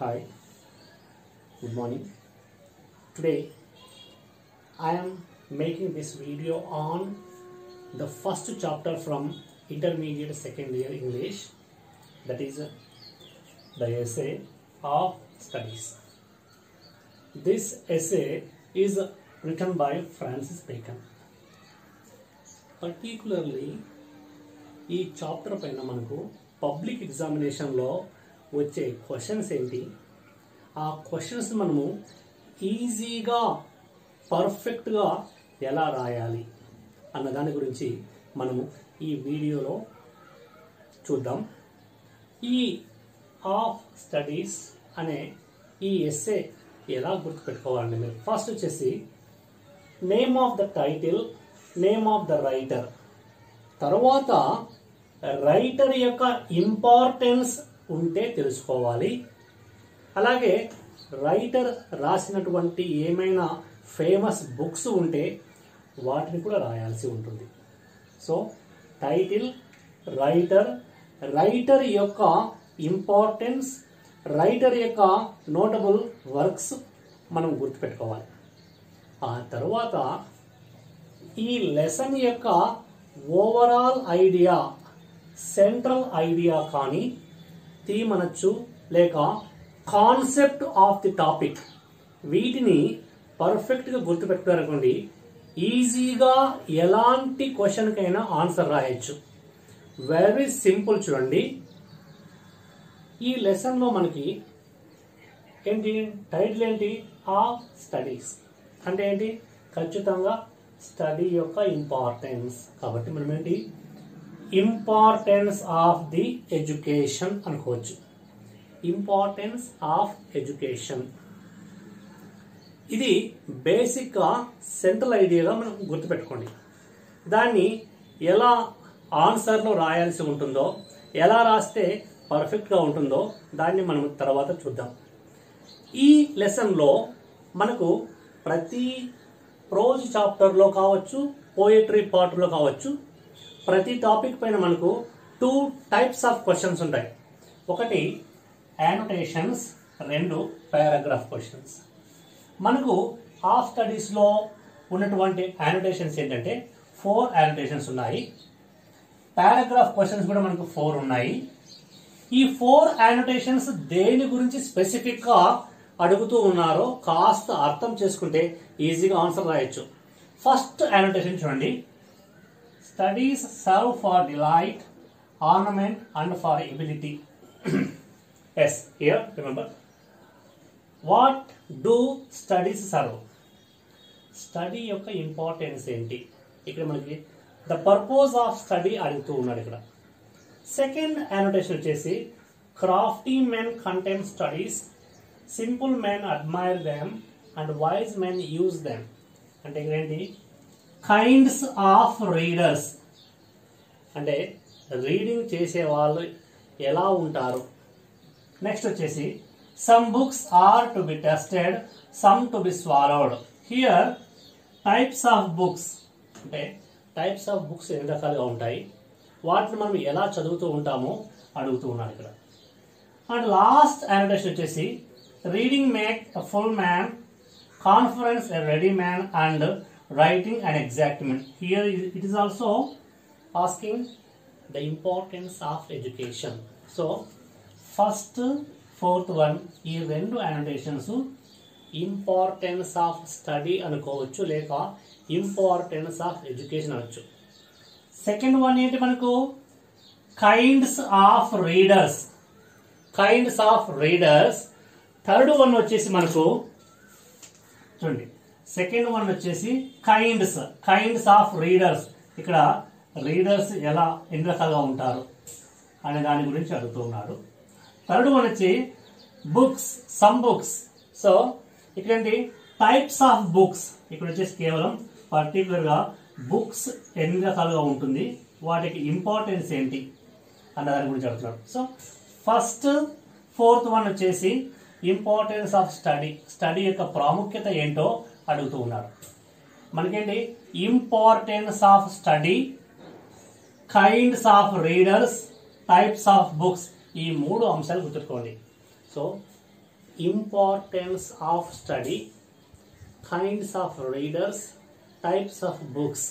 Hi, good morning. Today I am making this video on the first chapter from intermediate second year English, that is the essay of studies. This essay is written by Francis Bacon. Particularly ఈ chapter పైన మనకు public ఎగ్జామినేషన్లో వచ్చే questions ఏంటి, ఆ questions మనము ఈజీగా పర్ఫెక్ట్గా ఎలా రాయాలి అన్న దాని గురించి మనము ఈ వీడియోలో చూద్దాం. ఈ ఆఫ్ స్టడీస్ అనే ఈ ఎస్సే ఎలా గుర్తుపెట్టుకోవాలండి మీరు ఫస్ట్ వచ్చేసి name of the title, name of the writer, తర్వాత రైటర్ యొక్క ఇంపార్టెన్స్ ఉంటే తెలుసుకోవాలి. అలాగే రైటర్ రాసినటువంటి ఏమైనా ఫేమస్ బుక్స్ ఉంటే వాటిని కూడా రాయాల్సి ఉంటుంది. సో టైటిల్, రైటర్, రైటర్ యొక్క ఇంపార్టెన్స్, రైటర్ యొక్క నోటబుల్ వర్క్స్ మనం గుర్తుపెట్టుకోవాలి. ఆ తర్వాత ఈ లెసన్ యొక్క ఓవరాల్ ఐడియా, సెంట్రల్ ఐడియా కానీ థీమ్ అనొచ్చు లేక కాన్సెప్ట్ ఆఫ్ ది టాపిక్, వీటిని పర్ఫెక్ట్గా గుర్తుపెట్టుకోరనుకోండి, ఈజీగా ఎలాంటి క్వశ్చన్కైనా ఆన్సర్ రాయొచ్చు. Very simple. చూడండి, ఈ లెసన్లో మనకి ఏంటి టైటిల్ ఏంటి, ఆఫ్ స్టడీస్ అంటే ఏంటి, ఖచ్చితంగా స్టడీ యొక్క ఇంపార్టెన్స్. కాబట్టి మనం ఏంటి ఇంపార్టెన్స్ ఆఫ్ ది ఎడ్యుకేషన్ అనుకోవచ్చు. ఇంపార్టెన్స్ ఆఫ్ ఎడ్యుకేషన్ ఇది బేసిక్గా సెంట్రల్ ఐడియాగా మనం గుర్తుపెట్టుకోండి. దాన్ని ఎలా ఆన్సర్లో రాయాల్సి ఉంటుందో, ఎలా రాస్తే పర్ఫెక్ట్గా ఉంటుందో దాన్ని మనం తర్వాత చూద్దాం. ఈ లెసన్లో మనకు ప్రతి ప్రోజ్ చాప్టర్లో కావచ్చు, పోయట్రీ పార్ట్లో కావచ్చు, ప్రతి టాపిక్ పైన మనకు 2 టైప్స్ ఆఫ్ క్వశ్చన్స్ ఉంటాయి. ఒకటి యానోటేషన్స్, 2 పారాగ్రాఫ్ క్వశ్చన్స్. మనకు హాఫ్ స్టడీస్లో ఉన్నటువంటి యానోటేషన్స్ ఏంటంటే 4 యానోటేషన్స్ ఉన్నాయి. పారాగ్రాఫ్ క్వశ్చన్స్ కూడా మనకు 4 ఉన్నాయి. ఈ 4 యానోటేషన్స్ దేని గురించి స్పెసిఫిక్గా అడుగుతూ ఉన్నారో కాస్త అర్థం చేసుకుంటే ఈజీగా ఆన్సర్ రాయొచ్చు. ఫస్ట్ యానోటేషన్ చూడండి, studies serve for delight, ornament and for ability. Yes, here remember, what do studies serve, study యొక్క ఇంపార్టెన్స్ ఏంటి, ఇక్కడ మనకి ద పర్పస్ ఆఫ్ స్టడీ అడుగుతూ ఉన్నాడు ఇక్కడ. సెకండ్ యానోటేషన్ వచ్చేసి crafty men contemn studies, simple men admire them and wise men use them. అంటే ఇక్కడ ఏంటి కైండ్స్ ఆఫ్ రీడర్స్, అంటే రీడింగ్ చేసే వాళ్ళు ఎలా ఉంటారు. నెక్స్ట్ వచ్చేసి some books are to be tasted, some to be swallowed. Here types of books, అంటే టైప్స్ ఆఫ్ బుక్స్ ఎన్ని రకాలుగా ఉంటాయి, వాటిని మనం ఎలా చదువుతూ ఉంటామో అడుగుతూ ఉన్నాడు ఇక్కడ. అండ్ లాస్ట్ యానోటేషన్ వచ్చేసి reading make a full man, conference a ready man and writing an exact man. Here it is also asking the importance of education. So first, fourth one, ఈ 2 annotations ఇంపార్టెన్స్ ఆఫ్ స్టడీ అనుకోవచ్చు లేక importance of education అనొచ్చు. Second one ఏంటి మనకు kinds of readers, kinds of readers. Third one వచ్చేసి మనకు చూడండి, second one వచ్చేసి కైండ్స్, కైండ్స్ ఆఫ్ రీడర్స్. ఇక్కడ రీడర్స్ ఎలా ఎన్ని రకాలుగా ఉంటారు అనే దాని గురించి అడుగుతున్నాడు. థర్డ్ వన్ వచ్చి బుక్స్, సమ్ బుక్స్. సో ఇక్కడ ఏంటి టైప్స్ ఆఫ్ బుక్స్, ఇక్కడ వచ్చేసి కేవలం పర్టికులర్గా బుక్స్ ఎన్ని రకాలుగా ఉంటుంది, వాటికి ఇంపార్టెన్స్ ఏంటి అన్న దాని గురించి అడుగుతున్నాడు. సో ఫస్ట్ ఫోర్త్ వన్ వచ్చేసి ఇంపార్టెన్స్ ఆఫ్ స్టడీ, స్టడీ యొక్క ప్రాముఖ్యత ఏంటో అడుగుతూ ఉన్నాడు. మనకేంటి importance of study, kinds of readers, types of books, ఈ 3 అంశాలు గుర్తుపెట్టుకోండి. So importance of study, kinds of readers, types of books.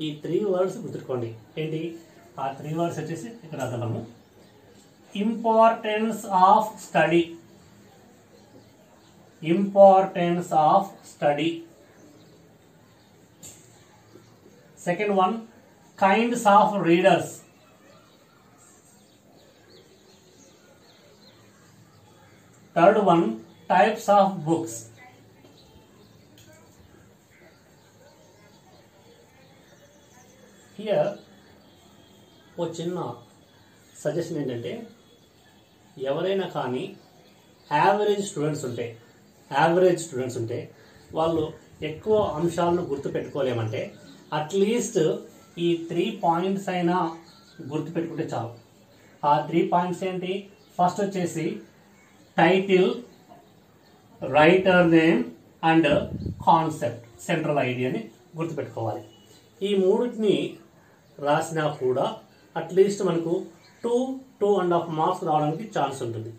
ఈ 3 వర్డ్స్ గుర్తుకోండి. ఏంటి ఆ 3 వర్డ్స్ వచ్చేసి ఇక్కడ రాద్దాము. Importance of study, importance of study. Second one kinds of readers. Third one types of books. Here ఓ చిన్న సజెషన్ ఏంటంటే, ఎవరైనా కానీ యావరేజ్ స్టూడెంట్స్ ఉంటే వాళ్ళు ఎక్కువ అంశాలను గుర్తుపెట్టుకోలేమంటే అట్లీస్ట్ ఈ 3 పాయింట్స్ అయినా గుర్తుపెట్టుకుంటే చాలు. ఆ 3 పాయింట్స్ ఏంటి? ఫస్ట్ వచ్చేసి title, writer name and concept, central ఐడియాని గుర్తుపెట్టుకోవాలి. ఈ మూడింటిని రాసినా కూడా అట్లీస్ట్ మనకు 2.5 మార్క్స్ రావడానికి ఛాన్స్ ఉంటుంది.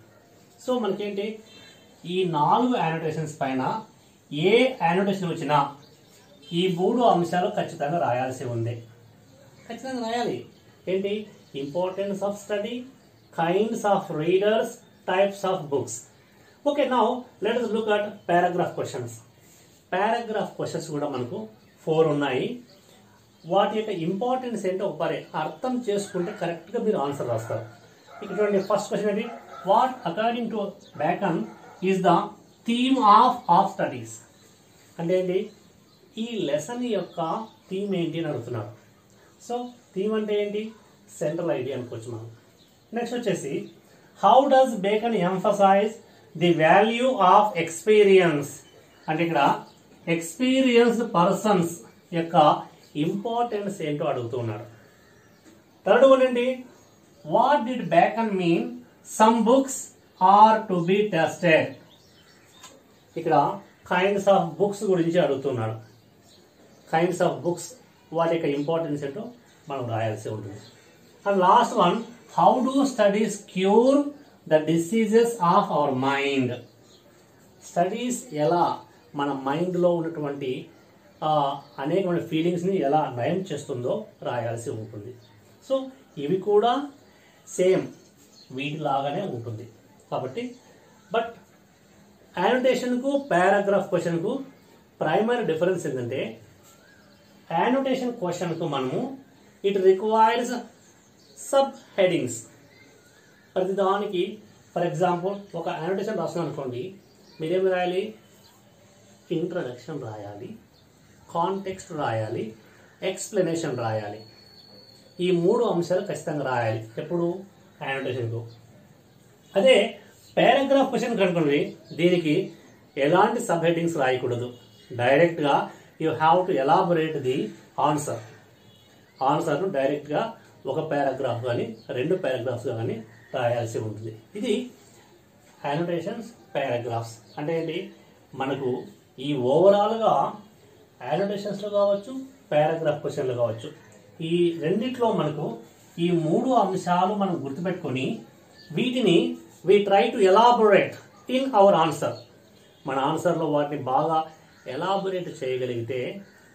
సో మనకేంటి, ఈ 4 యానోటేషన్స్ పైన ఏ యానోటేషన్ వచ్చినా ఈ 3 అంశాలు ఖచ్చితంగా రాయాల్సి ఉంది. ఖచ్చితంగా రాయాలి. ఏంటి? Importance of study, kinds of readers, types of books. Okay, now let us look at paragraph questions. Paragraph questions కూడా మనకు 4 ఉన్నాయి. వాటి యొక్క ఇంపార్టెన్స్ ఏంటో ఒకసారి అర్థం చేసుకుంటే కరెక్ట్గా మీరు ఆన్సర్ రాస్తారు. ఇక్కడ చూడండి, ఫస్ట్ క్వశ్చన్ ఏంటి? What according to bacon is the theme of studies. అంటే ఏంటి? ఈ లెసన్ యొక్క థీమ్ ఏంటి అని అడుగుతున్నారు. సో థీమ్ అంటే ఏంటి? సెంట్రల్ ఐడియా అనుకోవచ్చు మనం. నెక్స్ట్ వచ్చేసి how does Bacon emphasize the value of experience. అంటే ఇక్కడ ఎక్స్పీరియన్స్డ్ పర్సన్స్ యొక్క ఇంపార్టెన్స్ ఏంటో అడుగుతున్నారు. థర్డ్ వన్ ఏంటి? What did Bacon mean some books are to be tasted. ఇక్కడ కైండ్స్ ఆఫ్ బుక్స్ గురించి అడుగుతున్నాడు. కైండ్స్ ఆఫ్ బుక్స్ వాటి యొక్క ఇంపార్టెన్స్ ఏంటో మనం రాయాల్సి ఉంటుంది. And last one, how do studies cure the diseases of our mind. Studies ఎలా మన మైండ్లో ఉన్నటువంటి అనేకమైన ఫీలింగ్స్ని ఎలా నయం చేస్తుందో రాయాల్సి ఉంటుంది. సో ఇవి కూడా సేమ్ వీటిలాగానే ఉంటుంది కాబట్టి. బట్ యానోటేషన్కు పారాగ్రాఫ్ క్వశ్చన్కు ప్రైమరీ డిఫరెన్స్ ఏంటంటే, యానోటేషన్ క్వశ్చన్కు మనము ఇట్ రిక్వైర్స్ సబ్ హెడింగ్స్. ప్రతిదానికి ఫర్ ఎగ్జాంపుల్ ఒక యానోటేషన్ రాస్తున్నాం అనుకోండి, మీరేమి రాయాలి? ఇంట్రడక్షన్ రాయాలి, కాంటెక్స్ట్ రాయాలి, ఎక్స్ప్లెనేషన్ రాయాలి. ఈ 3 అంశాలు ఖచ్చితంగా రాయాలి ఎప్పుడు? యానోటేషన్కు. అదే పారాగ్రాఫ్ క్వశ్చన్ కనుకోండి, దీనికి ఎలాంటి సబ్ హెడ్డింగ్స్ రాయకూడదు. డైరెక్ట్గా you have to elaborate the ఆన్సర్ను డైరెక్ట్గా ఒక పారాగ్రాఫ్ కానీ 2 పారాగ్రాఫ్స్ కానీ రాయాల్సి ఉంటుంది. ఇది యానోటేషన్స్, పారాగ్రాఫ్స్. అంటే ఏంటి? మనకు ఈ ఓవరాల్గా యానోటేషన్స్లో కావచ్చు, పారాగ్రాఫ్ క్వశ్చన్లో కావచ్చు, ఈ రెండిట్లో మనకు ఈ 3 అంశాలు మనం గుర్తుపెట్టుకొని వీటిని we try to elaborate in our answer. మన ఆన్సర్లో వాటిని బాగా ఎలాబొరేట్ చేయగలిగితే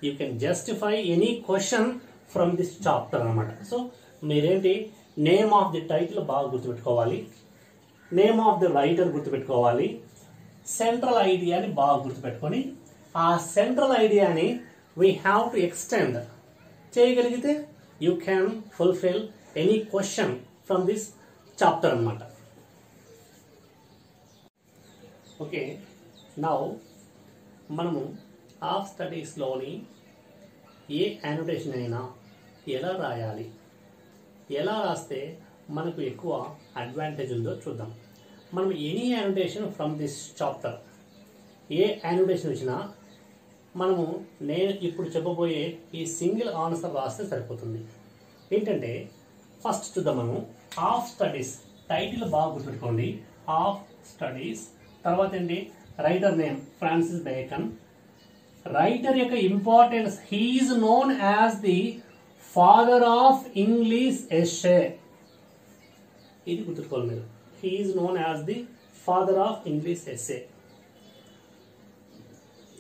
you can justify any question from this chapter అనమాట. సో మీరేంటి? నేమ్ ఆఫ్ ది టైటిల్ బాగా గుర్తుపెట్టుకోవాలి, నేమ్ ఆఫ్ ది రైటర్ గుర్తుపెట్టుకోవాలి, సెంట్రల్ ఐడియాని బాగా గుర్తుపెట్టుకొని ఆ సెంట్రల్ ఐడియాని వీ హ్యావ్ టు ఎక్స్టెండ్ చేయగలిగితే you can fulfil any question from this chapter అనమాట. ఓకే, నౌ మనము ఆఫ్ స్టడీస్లోని ఏ యానోటేషన్ అయినా ఎలా రాయాలి, ఎలా రాస్తే మనకు ఎక్కువ అడ్వాంటేజ్ ఉందో చూద్దాం. మనం any annotation from this chapter, A annotation వచ్చినా మనము నేను ఇప్పుడు చెప్పబోయే ఈ సింగిల్ ఆన్సర్ రాస్తే సరిపోతుంది. ఏంటంటే ఫస్ట్ చూద్దాం మనం ఆఫ్ స్టడీస్. టైటిల్ బాగా గుర్తుపెట్టుకోండి, ఆఫ్ స్టడీస్. తర్వాత ఏంటి? Writer name Francis Bacon. Writer యొక్క importance, he is known as the father of English essay. ఇది గుర్తుకోవాలి మీరు, he is known as the father of English essay.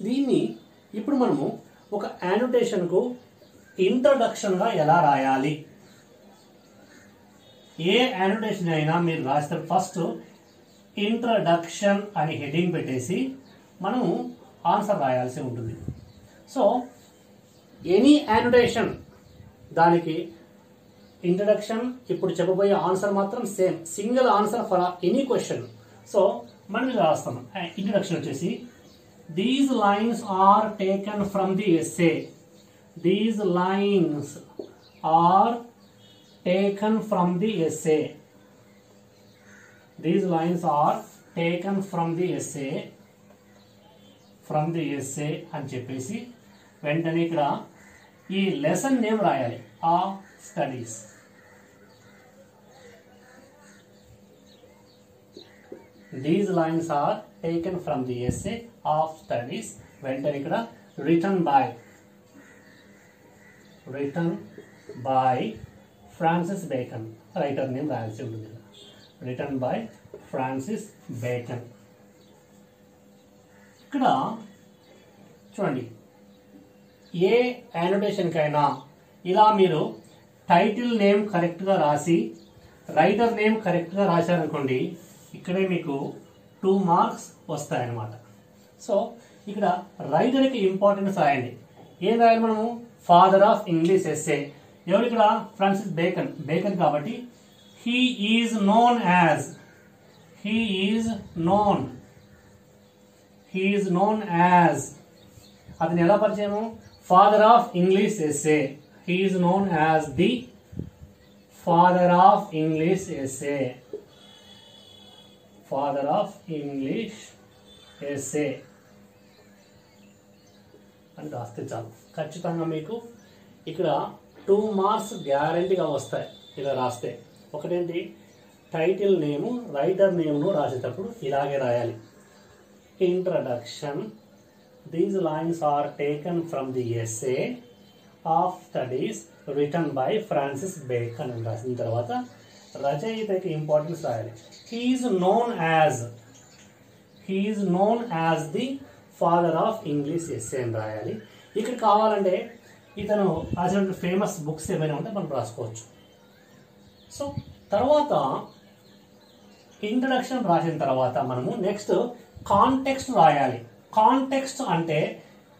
దీన్ని ఇప్పుడు మనము ఒక యానోటేషన్కు ఇంట్రడక్షన్గా ఎలా రాయాలి? ఏ యానోటేషన్ అయినా మీరు రాస్తే ఫస్ట్ ఇంట్రడక్షన్ అని హెడ్డింగ్ పెట్టేసి మనము ఆన్సర్ రాయాల్సి ఉంటుంది. సో ఎనీ యానోటేషన్ దానికి ఇంట్రడక్షన్, ఇప్పుడు చెప్పబోయే ఆన్సర్ మాత్రం same, single answer for any question. So మనం ఇలా రాస్తాం. ఇంట్రడక్షన్ వచ్చేసి these lines are taken from the essay. These lines are taken from the essay. These lines are taken from the essay. From the essay అని చెప్పేసి వెంటనే ఇక్కడ ఈ lesson name రాయాలి, of studies. These lines are taken from the essay of studies. వెంటనే ఇక్కడ written by Francis Bacon, writer name రాయాల్సి ఉంటుంది. Written by Francis bacon. ఇక్కడ చూడండి, ఏ యానోటేషన్కైనా ఇలా మీరు టైటిల్ నేమ్ కరెక్ట్గా రాసి రైటర్ నేమ్ కరెక్ట్గా రాశారనుకోండి, ఇక్కడే మీకు 2 మార్క్స్ వస్తాయన్నమాట. సో ఇక్కడ రైటర్కి ఇంపార్టెన్స్ రాయండి. ఏం రాయాలి మనము? Father of English essay. ఎవరు ఇక్కడ? ఫ్రాన్సిస్ బేకన్ కాబట్టి he is known as అతను ఎలా పరిచయము? Father of English essay. he is known as the father of English essay. father of English essay అని రాస్తే చాలు. ఖచ్చితంగా మీకు ఇక్కడ 2 మార్క్స్ గ్యారంటీగా వస్తాయి ఇలా రాస్తే. ఒకటేంటి, టైటిల్ నేము రైటర్ నేమ్ను రాసేటప్పుడు ఇలాగే రాయాలి. Introduction, these lines are taken from the essay of studies written by Francis Bacon అని రాసిన తర్వాత రచయితకి ఇంపార్టెన్స్ రాయాలి. He is known as the father of English essay అని రాయాలి. ఇక్కడ కావాలంటే ఇతను రాసిన ఫేమస్ బుక్స్ ఏమైనా ఉంటే మనం రాసుకోవచ్చు. సో తర్వాత ఇంట్రడక్షన్ రాసిన తర్వాత మనము నెక్స్ట్ కాంటెక్స్ట్ రాయాలి. కాంటెక్స్ట్ అంటే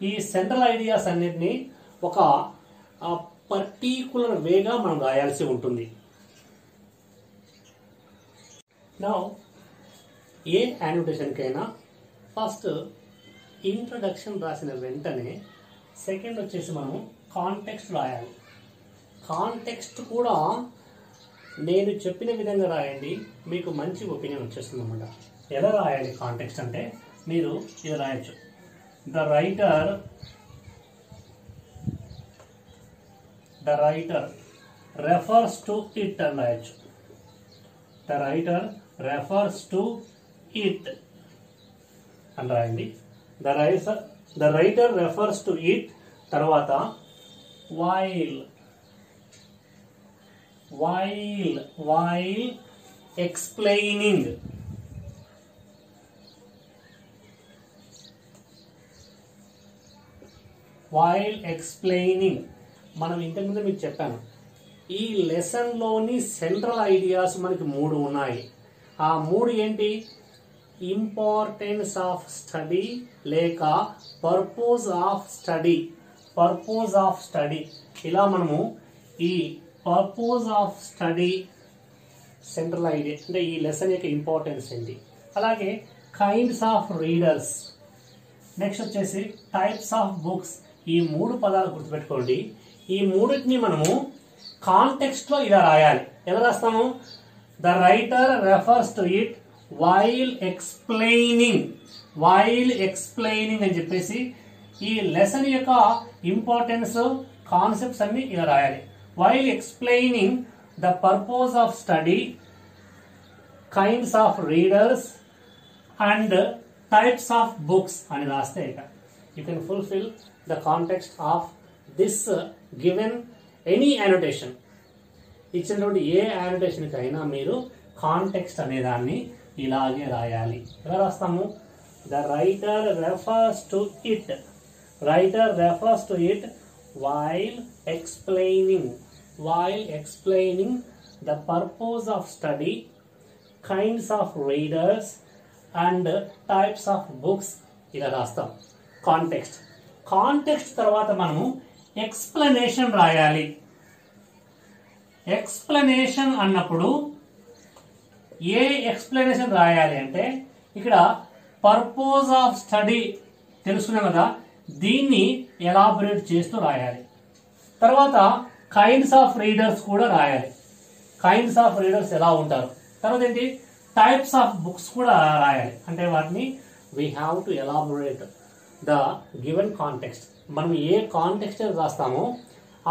ఈ సెంట్రల్ ఐడియాస్ అన్నిటినీ ఒక పర్టికులర్ వేగా మనం రాయాల్సి ఉంటుంది. నౌ ఏ యానోటేషన్కైనా ఫస్ట్ ఇంట్రడక్షన్ రాసిన వెంటనే సెకండ్ వచ్చేసి మనం కాంటెక్స్ట్ రాయాలి. కాంటెక్స్ట్ కూడా నేను చెప్పిన విధంగా రాయండి, మీకు మంచి ఒపీనియన్ వచ్చేస్తుంది అన్నమాట. ఎలా రాయాలి కాంటెక్స్ట్ అంటే మీరు ఇది రాయొచ్చు. The writer refers to it అని రాయొచ్చు. The writer refers to it అని రాయండి. The writer refers to it. తర్వాత while explaining మనం ఇంతకుముందు మీకు చెప్పాను, ఈ లెసన్ లోని సెంట్రల్ ఐడియాస్ మనకి 3 ఉన్నాయి. ఆ 3 ఏంటి? ఇంపార్టెన్స్ ఆఫ్ స్టడీ లేక పర్పస్ ఆఫ్ స్టడీ. ఇలా మనము ఈ purpose of study central idea అంటే ఈ లెసన్ యొక్క ఇంపార్టెన్స్ ఏంటి. అలాగే కైండ్స్ ఆఫ్ రీడర్స్, నెక్స్ట్ వచ్చేసి టైప్స్ ఆఫ్ బుక్స్. ఈ 3 పదాలు గుర్తుపెట్టుకోండి. ఈ 3టిని మనము కాంటెక్స్ట్ లో ఇలా రాయాలి. ఎలా రాస్తాము? The writer refers to it while explaining అని చెప్పేసి ఈ లెసన్ యొక్క ఇంపార్టెన్స్ కాన్సెప్ట్స్ అన్ని ఇలా రాయాలి. While explaining the purpose of study, kinds of readers and types of books అని రాస్తే ఇక you can fulfil the context of this given any annotation. ఇచ్చినటువంటి ఏ యానోటేషన్కి అయినా మీరు కాంటెక్స్ట్ అనే దాన్ని ఇలాగే రాయాలి. ఎలా రాస్తాము? The writer refers to it. Writer refers to it while explaining the purpose of study, kinds of readers and types of books. ఇలా రాస్తాం. కాంటెక్స్ట్ తర్వాత మనము ఎక్స్ప్లెనేషన్ రాయాలి. ఎక్స్ప్లెనేషన్ అన్నప్పుడు ఏ ఎక్స్ప్లెనేషన్ రాయాలి అంటే ఇక్కడ పర్పస్ ఆఫ్ స్టడీ తెలుసుకున్నాం కదా, దీన్ని ఎలాబొరేట్ చేస్తూ రాయాలి. తర్వాత కైండ్స్ ఆఫ్ రీడర్స్ కూడా రాయాలి. కైండ్స్ ఆఫ్ రీడర్స్ ఎలా ఉంటారు. తర్వాత ఏంటి, టైప్స్ ఆఫ్ బుక్స్ కూడా రాయాలి. అంటే వాటిని we have to elaborate the given context. మనం ఏ కాంటెక్స్ట్ రాస్తామో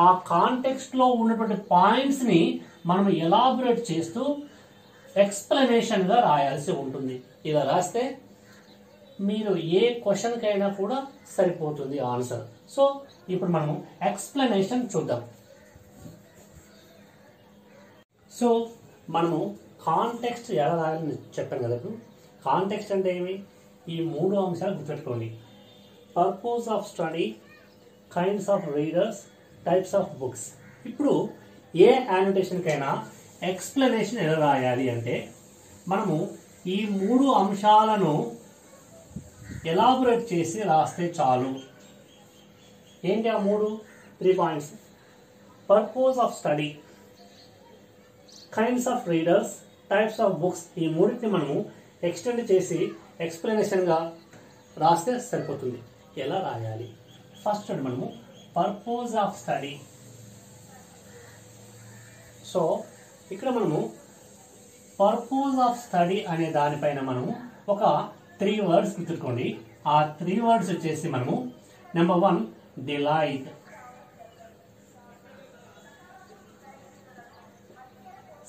ఆ కాంటెక్స్ట్ లో ఉన్నటువంటి పాయింట్స్ ని మనం ఎలాబొరేట్ చేస్తూ ఎక్స్ప్లెనేషన్ గా రాయాల్సి ఉంటుంది. ఇలా రాస్తే మీరు ఏ క్వశ్చన్ కైనా కూడా సరిపోతుంది ఆన్సర్. సో ఇప్పుడు మనం ఎక్స్ప్లెనేషన్ చూద్దాం. సో మనము కాంటెక్స్ట్ ఎలా రాయాలని చెప్పాను కదా. ఇప్పుడు కాంటెక్స్ట్ అంటే ఏమి, ఈ 3 అంశాలు గుర్తుపెట్టుకోండి. Purpose of study, kinds of readers, types of books. ఇప్పుడు ఏ యానోటేషన్ కైనా ఎక్స్ప్లెనేషన్ ఎలా రాయాలి అంటే మనము ఈ 3 అంశాలను ఎలాబొరేట్ చేసి రాస్తే చాలు. ఏంటి ఆ 3 points? Purpose of study, kinds of readers, types of books. ఈ 3ని మనము ఎక్స్టెండ్ చేసి ఎక్స్ప్లెనేషన్గా రాస్తే సరిపోతుంది. ఎలా రాయాలి? ఫస్ట్ మనము పర్పస్ ఆఫ్ స్టడీ. సో ఇక్కడ మనము పర్పస్ ఆఫ్ స్టడీ అనే దానిపైన మనము ఒక 3 వర్డ్స్ గుర్తుకోండి. ఆ 3 వర్డ్స్ వచ్చేసి మనము number 1 delight,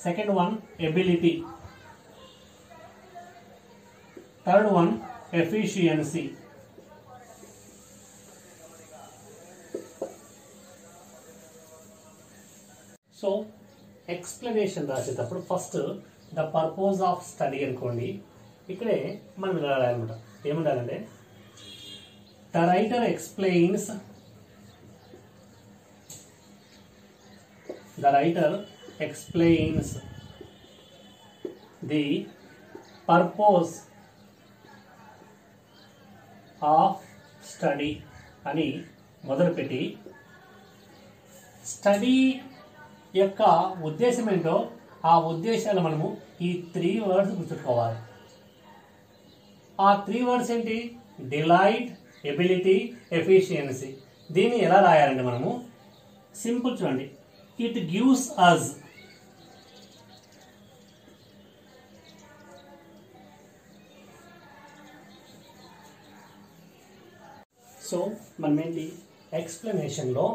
second 1 ability, third 1 efficiency. So explanation రాసేటప్పుడు first the purpose of study అనుకోండి. ఇక్కడే మనం ఇలా రాయాలన్నమాట. ఏముండాలంటే the writer explains the purpose of study అని మొదలుపెట్టి స్టడీ యొక్క ఉద్దేశం ఏంటో ఆ ఉద్దేశాలు మనము ఈ 3 వర్డ్స్ గుర్తుకోవాలి. ఆ 3 వర్డ్స్ ఏంటి? Delight, ability, efficiency. దీన్ని ఎలా రాయాలంటే మనము సింపుల్ చూడండి. ఇట్ గివ్స్ అస్, సో మనం ఏంటి ఎక్స్ప్లెనేషన్లో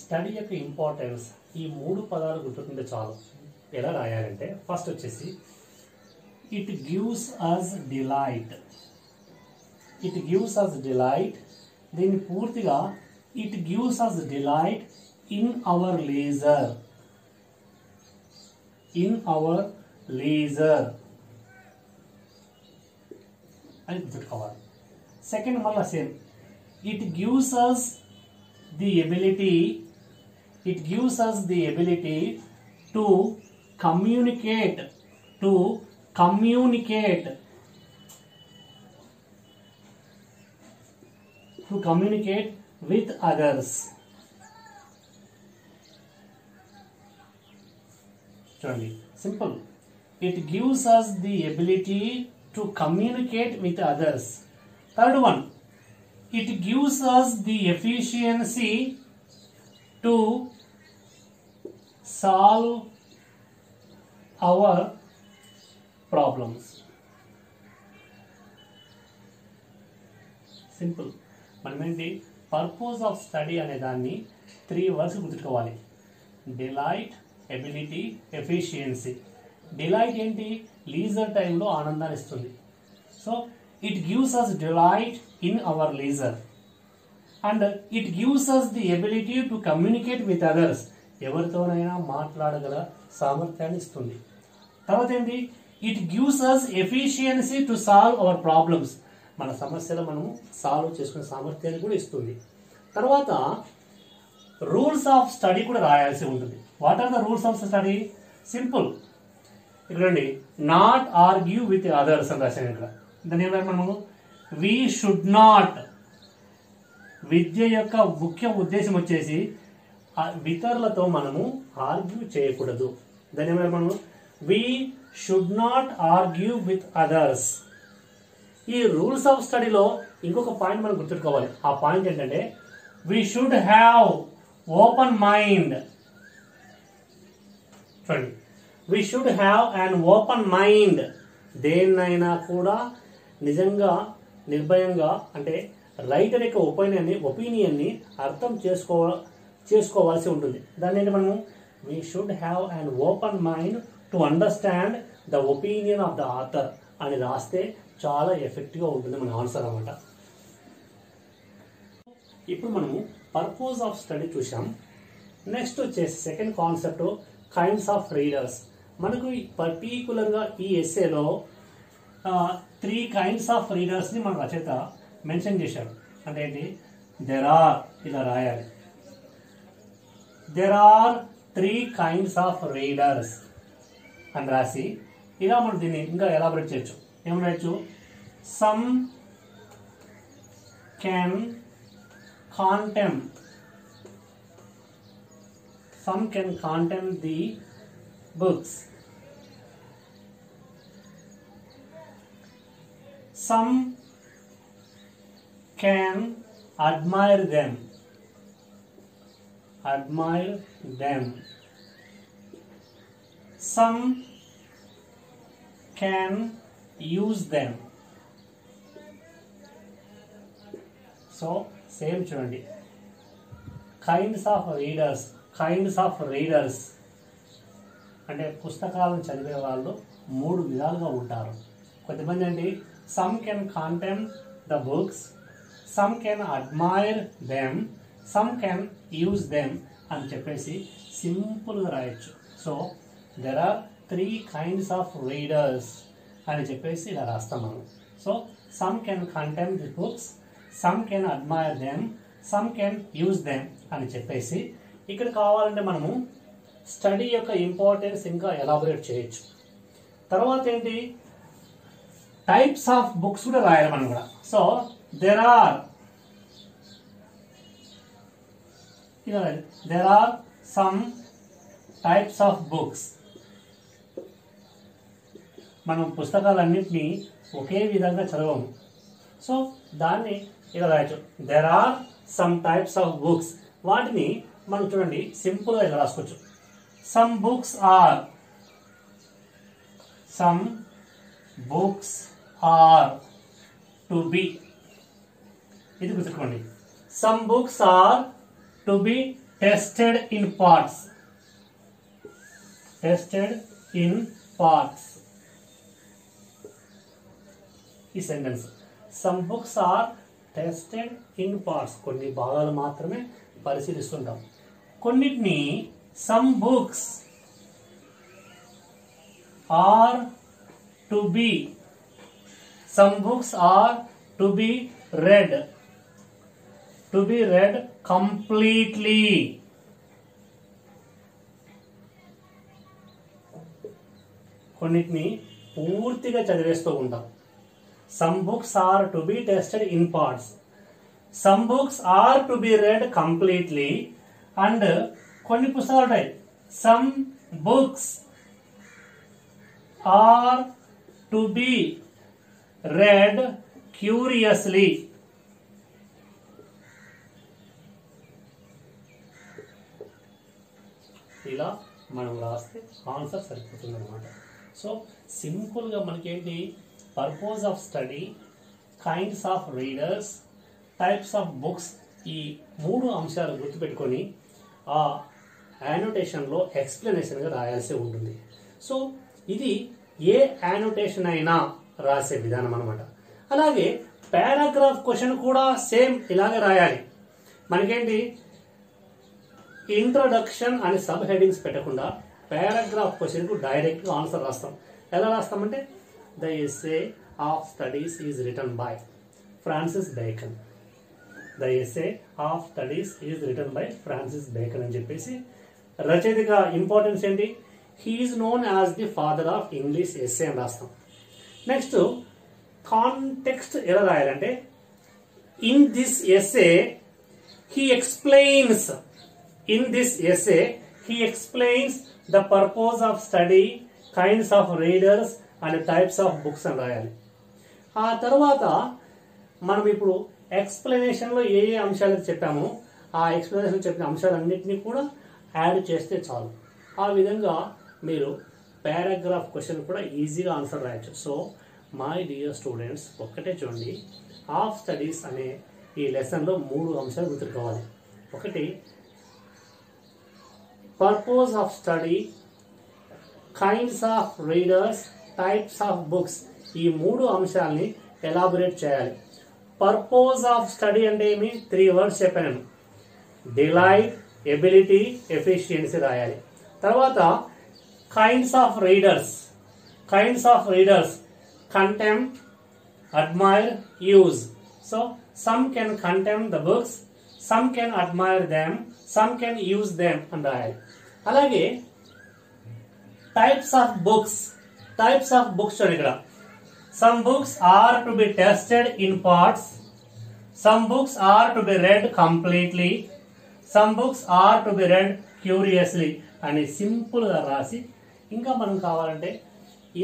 స్టడీ యొక్క ఇంపార్టెన్స్ ఈ 3 పదాలు గుర్తుంటే చాలు. ఎలా రాయాలంటే ఫస్ట్ వచ్చేసి it gives us delight. It gives us delight. దీన్ని పూర్తిగా it gives us delight in our leisure. In our leisure అని గుర్తుకోవాలి. సెకండ్ మళ్ళా same, it gives us the ability. It gives us the ability to communicate with others. చూడండి simple. It gives us the ability to communicate with others. Third one, it gives us the efficiency to solve our problems. Simple. మనం ఏంటి purpose of study అనే దాన్ని 3 words గుర్తుకోవాలి. Delight, ability, efficiency. Delight ఏంటి? Leisure టైంలో ఆనందాన్ని ఇస్తుంది. So it gives us delight in our leisure. And it gives us the ability to communicate with others. ఎవరితోనైనా మాట్లాడగల సామర్థ్యాన్ని ఇస్తుంది. తర్వాత ఏంటి? It gives us efficiency to solve our problems. మన సమస్యలు మనము సాల్వ్ చేసుకునే సామర్థ్యాన్ని కూడా ఇస్తుంది. తర్వాత రూల్స్ ఆఫ్ స్టడీ కూడా రాయాల్సి ఉంటుంది. What are the rules of study? Simple. ఇక్కడండి నాట్ ఆర్గ్యూ విత్ అదర్స్ అని రాశాను. ఇక్కడ దాని ఏమైనా మనము వి షుడ్ నాట్, విద్య యొక్క ముఖ్య ఉద్దేశం వచ్చేసి ఇతరులతో మనము ఆర్గ్యూ చేయకూడదు. దాని ఏమైనా మనము we should not argue with others. ఈ రూల్స్ ఆఫ్ స్టడీలో ఇంకొక పాయింట్ మనం గుర్తుపెట్టుకోవాలి. ఆ పాయింట్ ఏంటంటే we should have open mind. చూడండి, we should have an open mind. దేన్నైనా కూడా నిజంగా నిర్భయంగా అంటే రైటర్ యొక్క ఒపీనియన్ని అర్థం చేసుకోవాల్సి ఉంటుంది. దాన్ని మనము we should have an open mind to understand the opinion of the author అని రాస్తే చాలా ఎఫెక్టివ్గా ఉంటుంది మన ఆన్సర్ అన్నమాట. ఇప్పుడు మనము పర్పస్ ఆఫ్ స్టడీ చూసాం. నెక్స్ట్ వచ్చేసి second concept kinds of readers. మనకు పర్టికులర్గా ఈ ఎస్సేలో 3 kinds ఆఫ్ రీడర్స్ని మన రచయిత మెన్షన్ చేశాడు. అంటే ఏంటి? దెర్ ఆర్, ఇలా రాయాలి, there are 3 kinds of readers అని రాసి ఇలా మనం దీన్ని ఇంకా ఎలాబరేట్ చేయొచ్చు. ఏమని రాయొచ్చు? Some can contempt the books. Some can admire them. Some can use them. So same చూడండి, కైండ్స్ ఆఫ్ రీడర్స్ అంటే పుస్తకాలను చదివే వాళ్ళు 3 విధాలుగా ఉంటారు. కొంతమంది అంటే some can contempt the books, some can admire them, some can use them అని చెప్పేసి సింపుల్గా రాయొచ్చు. So there are 3 kinds of readers అని చెప్పేసి ఇలా రాస్తాం మనం. So some can contempt the books, some can admire them, some can use them అని చెప్పేసి ఇక్కడ కావాలంటే మనము స్టడీ యొక్క ఇంపార్టెన్స్ ఇంకా ఎలాబరేట్ చేయొచ్చు. తర్వాత ఏంటి? టైప్స్ ఆఫ్ బుక్స్ కూడా రాయాలి మనం కూడా. So there are some types of books. మనం పుస్తకాలన్నింటినీ ఒకే విధంగా చదవము. సో దాన్ని ఇలా రాయొచ్చు, there are some types of books. వాటిని మనం చూడండి సింపుల్గా ఇలా రాసుకోవచ్చు. Some books are to be. ఇది గుర్తుకోండి, some books are to be tested in parts. ఈ sentence some books are tested in parts, కొన్ని భాగాలు మాత్రమే పరిశీలిస్తుంటాం. కొన్నిటిని some books are to be read completely. కొన్నిటిని పూర్తిగా చదివేస్తూ ఉంటాం. Some books are to be tested in parts, some books are to be read completely. And కొన్ని పుస్తకాలు ఉంటాయి, some books are to be read curiously. ఇలా మనం రాస్తే ఆన్సర్ సరిపోతుంది అనమాట. సో సింపుల్గా మనకేంటి? Purpose of study, kinds of readers, types of books, ఈ 3 అంశాలు గుర్తుపెట్టుకొని ఆ యానోటేషన్లో ఎక్స్ప్లెనేషన్గా రాయాల్సి ఉంటుంది. సో ఇది ఏ యానోటేషన్ అయినా రాసే విధానం అనమాట. అలాగే పారాగ్రాఫ్ క్వశ్చన్ కూడా సేమ్ ఇలాగే రాయాలి. మనకేంటి? ఇంట్రొడక్షన్ అని సబ్ హెడింగ్స్ పెట్టకుండా పారాగ్రాఫ్ క్వశ్చన్కు డైరెక్ట్గా ఆన్సర్ రాస్తాం. ఎలా రాస్తామంటే the essay of studies is written by Francis Bacon. The essay of studies is written by Francis Bacon అని చెప్పేసి రచయితగా ఇంపార్టెన్స్ ఏంటి, he is known as the father of English essay అని రాస్తాం. నెక్స్ట్ కాంటెక్స్ట్ ఎలా రాయాలంటే in this essay he explains the purpose of study, kinds of readers and types of books అని రాయాలి. ఆ తర్వాత మనం ఇప్పుడు ఎక్స్ప్లెనేషన్లో ఏ ఏ అంశాలు చెప్పామో ఆ ఎక్స్ప్లెనేషన్ చెప్పిన అంశాలన్నింటినీ కూడా యాడ్ చేస్తే చాలు. ఆ విధంగా మీరు పారాగ్రాఫ్ క్వశ్చన్ కూడా ఈజీగా ఆన్సర్ రాయొచ్చు. సో మై డియర్ స్టూడెంట్స్, ఒక్కటే చూడండి, ఆఫ్ స్టడీస్ అనే ఈ లెసన్లో 3 అంశాలు గుర్తుకోవాలి. ఒకటి purpose of study, kinds of readers, types of books. ఈ 3 అంశాలని ఎలాబొరేట్ చేయాలి. పర్పస్ ఆఫ్ స్టడీ అంటే ఏమి, 3 వర్డ్స్ చెప్పాను. డిలైట్, ఎబిలిటీ, ఎఫిషియన్సీ రాయాలి. తర్వాత kinds of readers, contempt, admire, use. So some can contempt the books, some can admire them, some can use them and రాయాలి. అలాగే టైప్స్ ఆఫ్ బుక్స్ చూడండి ఇక్కడ. some books are to be tested in parts, some books are to be read completely, some books are to be read curiously అని సింపుల్గా రాసి, ఇంకా మనం కావాలంటే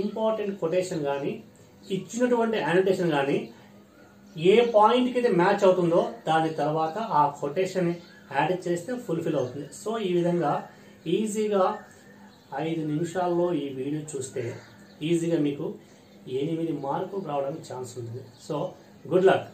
ఇంపార్టెంట్ కొటేషన్ కానీ ఇచ్చినటువంటి యానోటేషన్ కానీ ఏ పాయింట్కి అయితే మ్యాచ్ అవుతుందో దాని తర్వాత ఆ కొటేషన్ యాడ్ చేస్తే ఫుల్ఫిల్ అవుతుంది. సో ఈ విధంగా ఈజీగా 5 నిమిషాల్లో ఈ వీడియో చూస్తే ఈజీగా మీకు 8 మార్కులు రావడానికి ఛాన్స్ ఉంటుంది. So good luck.